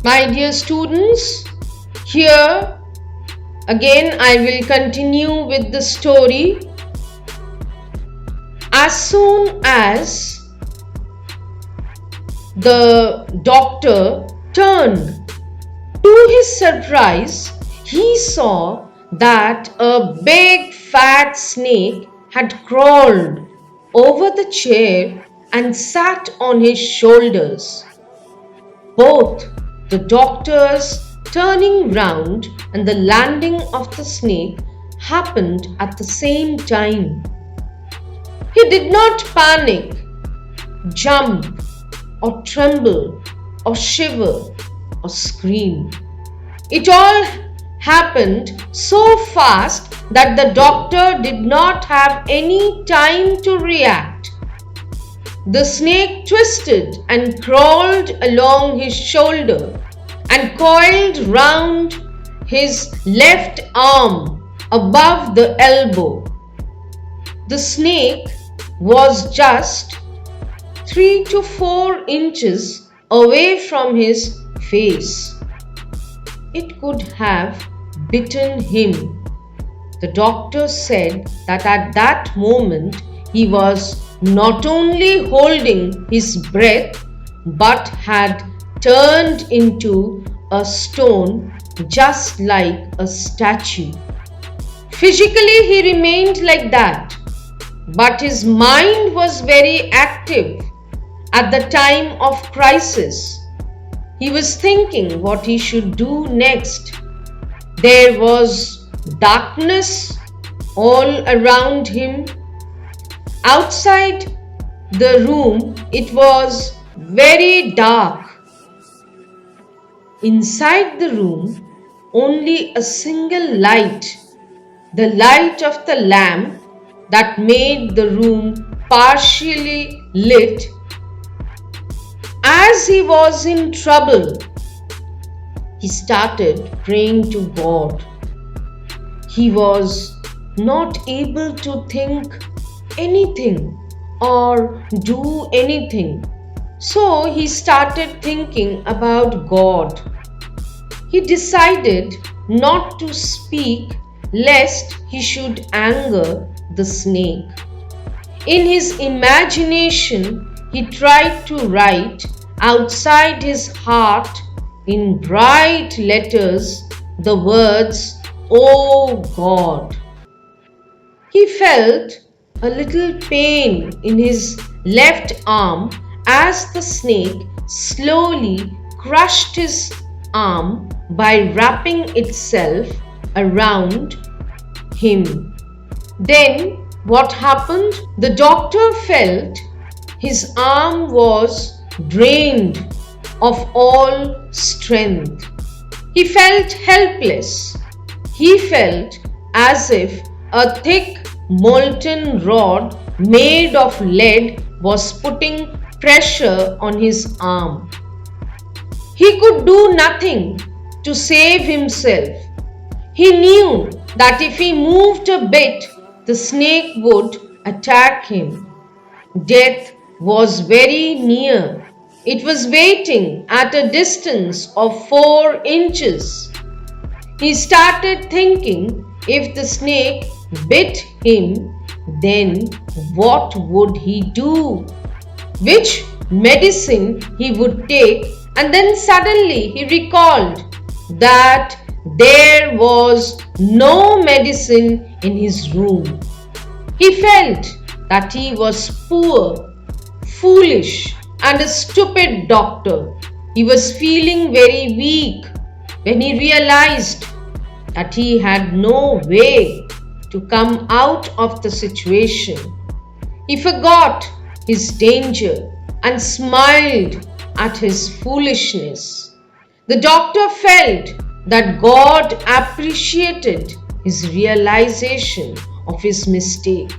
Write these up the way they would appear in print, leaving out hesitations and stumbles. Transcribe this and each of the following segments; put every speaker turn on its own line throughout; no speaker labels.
My dear students, here again I will continue with the story. As soon as the doctor turned, to his surprise, he saw that a big fat snake had crawled over the chair and sat on his shoulders. Both the doctor's turning round and the landing of the snake happened at the same time. He did not panic, jump, or tremble, or shiver, or scream. It all happened so fast that the doctor did not have any time to react. The snake twisted and crawled along his shoulder and coiled round his left arm above the elbow. The snake was just 3 to 4 inches away from his face. It could have bitten him. The doctor said that at that moment he was not only holding his breath but had turned into a stone just like a statue. Physically he remained like that, but his mind was very active at the time of crisis. He was thinking what he should do next. There was darkness all around him. Outside the room, it was very dark. Inside the room, only a single light, the light of the lamp that made the room partially lit. As he was in trouble, he started praying to God. He was not able to think anything or do anything. So he started thinking about God. He decided not to speak lest he should anger the snake. In his imagination, he tried to write outside his heart in bright letters the words, "Oh God." He felt a little pain in his left arm as the snake slowly crushed his arm by wrapping itself around him. Then what happened? The doctor felt his arm was drained of all strength. He felt helpless. He felt as if a thick molten rod made of lead was putting pressure on his arm. He could do nothing to save himself. He knew that if he moved a bit, the snake would attack him. Death was very near. It was waiting at a distance of 4 inches. He started thinking, if the snake bit him, then what would he do? Which medicine he would take? And then suddenly he recalled that there was no medicine in his room. He felt that he was poor, foolish, and a stupid doctor. He was feeling very weak when he realized that he had no way to come out of the situation. He forgot his danger and smiled at his foolishness. The doctor felt that God appreciated his realization of his mistake.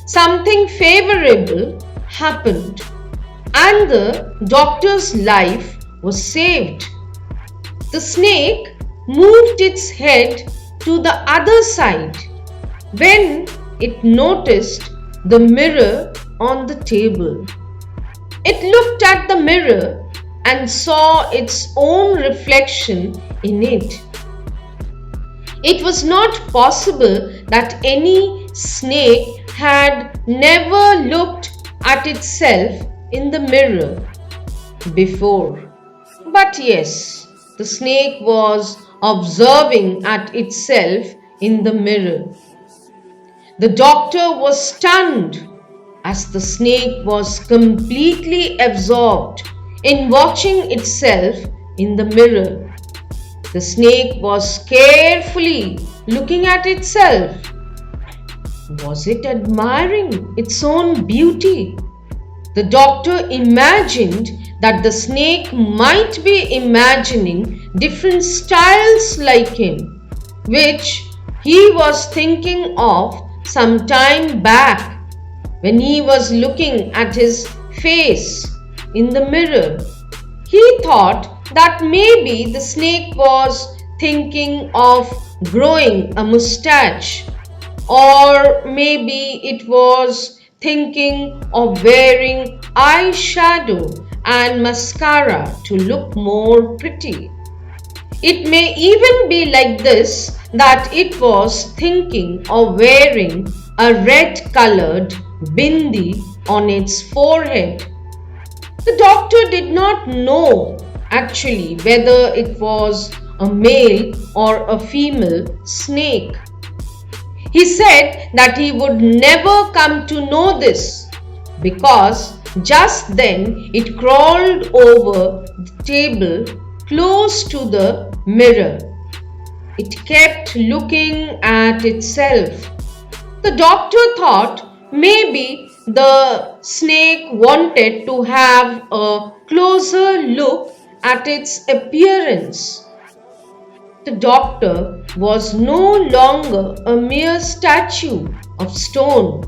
Something favorable happened, and the doctor's life was saved. The snake moved its head to the other side when it noticed the mirror on the table. It looked at the mirror and saw its own reflection in it. It was not possible that any snake had never looked at itself in the mirror before. But yes, the snake was observing at itself in the mirror. The doctor was stunned as the snake was completely absorbed in watching itself in the mirror. The snake was carefully looking at itself. Was it admiring its own beauty? The doctor imagined that the snake might be imagining different styles like him, which he was thinking of some time back when he was looking at his face in the mirror. He thought that maybe the snake was thinking of growing a mustache, or maybe it was thinking of wearing eyeshadow and mascara to look more pretty. It may even be like this, that it was thinking of wearing a red colored bindi on its forehead. The doctor did not know actually whether it was a male or a female snake. He said that he would never come to know this, because just then it crawled over the table close to the mirror. It kept looking at itself. The doctor thought maybe the snake wanted to have a closer look at its appearance. The doctor was no longer a mere statue of stone.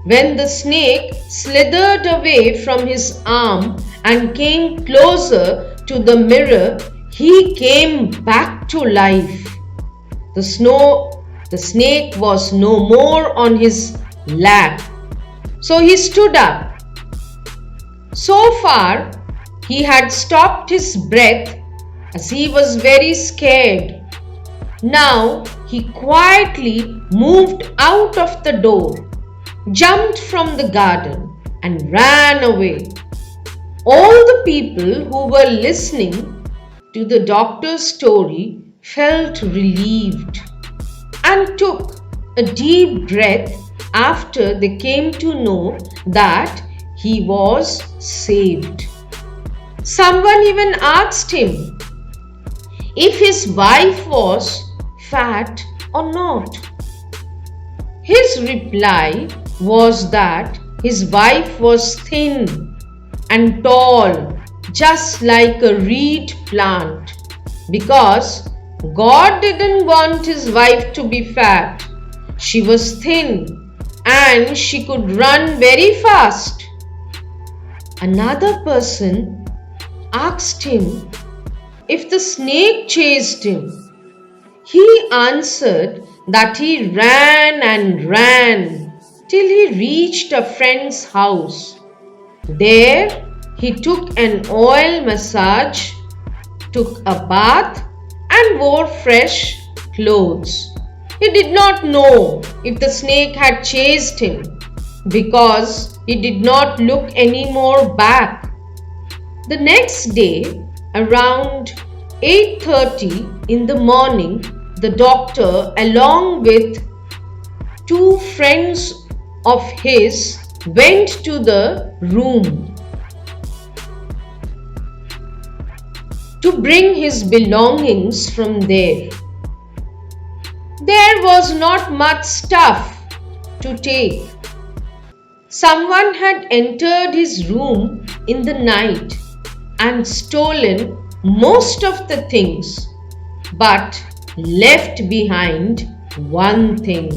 When the snake slithered away from his arm and came closer to the mirror, he came back to life. The snake was no more on his lap. So he stood up. So far, he had stopped his breath as he was very scared. Now he quietly moved out of the door, jumped from the garden, and ran away. All the people who were listening to the doctor's story felt relieved and took a deep breath after they came to know that he was saved. Someone even asked him if his wife was fat or not. His reply was that his wife was thin and tall, just like a reed plant, because God didn't want his wife to be fat. She was thin and she could run very fast. Another person asked him if the snake chased him. He answered that he ran and ran till he reached a friend's house. There he took an oil massage, took a bath, and wore fresh clothes. He did not know if the snake had chased him, because he did not look any more back. The next day, around 8:30 in the morning, the doctor, along with two friends of his, went to the room to bring his belongings from there. There was not much stuff to take. Someone had entered his room in the night and stolen most of the things, but left behind one thing.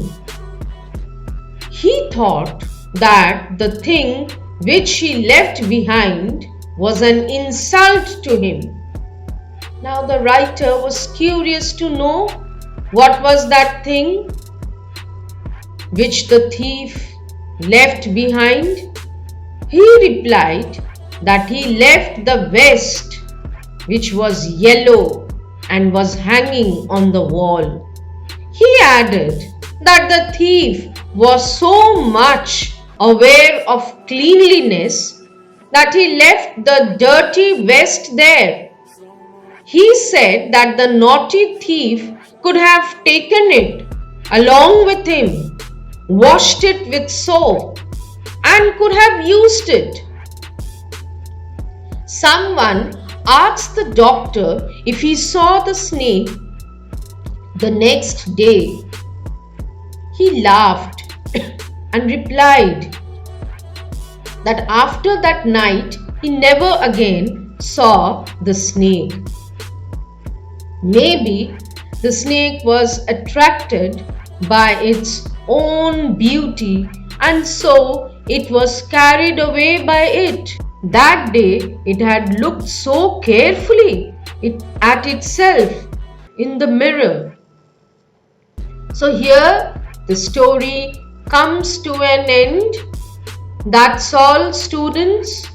He thought that the thing which he left behind was an insult to him. Now the writer was curious to know what was that thing which the thief left behind. He replied that he left the vest, which was yellow and was hanging on the wall. He added that the thief was so much aware of cleanliness that he left the dirty vest there. He said that the naughty thief could have taken it along with him, washed it with soap, and could have used it. Someone asked the doctor if he saw the snake the next day. He laughed and replied that after that night he never again saw the snake. Maybe the snake was attracted by its own beauty and so it was carried away by it. That day it had looked so carefully at itself in the mirror. So here the story comes to an end. That's all, students.